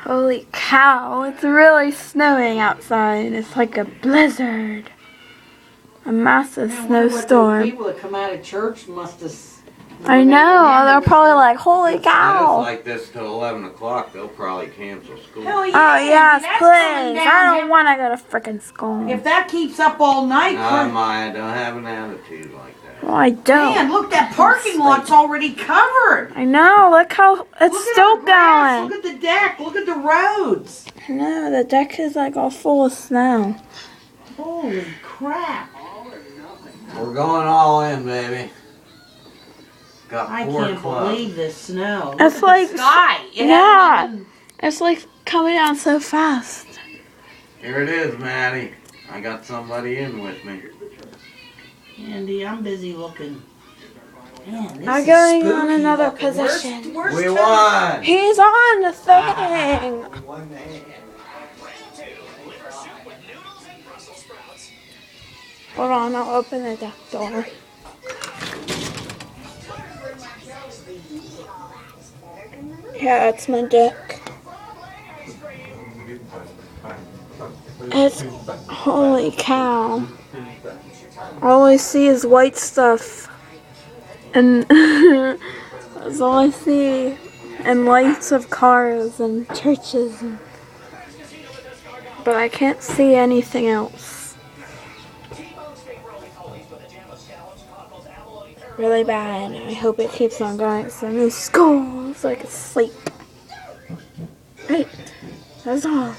Holy cow, it's really snowing outside. It's like a blizzard. A massive snowstorm. People that come out of church must have... I know, they're probably like, holy cow. It's like this till 11 o'clock, they'll probably cancel school. Hell yeah, Oh yes, that's please. coming I down. don't want to go to frickin' school. If that keeps up all night... I don't have an attitude like that. Well, I don't. Man, look, that parking lot's already covered. I know, look how it's Look at still the grass, going. look at the deck, look at the roads. No, the deck is like all full of snow. Holy crap. We're going all in, baby. Got I 4 can't o'clock. believe this snow. It's Look at like- the sky. It yeah. hasn't even- It's like coming down so fast. Here it is, Maddie. I got somebody in with me. Andy, I'm busy looking. Man, this I'm is going spooky on another looking. position. Where's We Tony? won! He's on the thing. Hold on, I'll open the deck door. Yeah, that's my deck. It's, holy cow. All I see is white stuff. And that's all I see. And lights of cars and churches. But I can't see anything else. Really bad. I hope it keeps on going so I miss school so I can sleep. Right. That's all.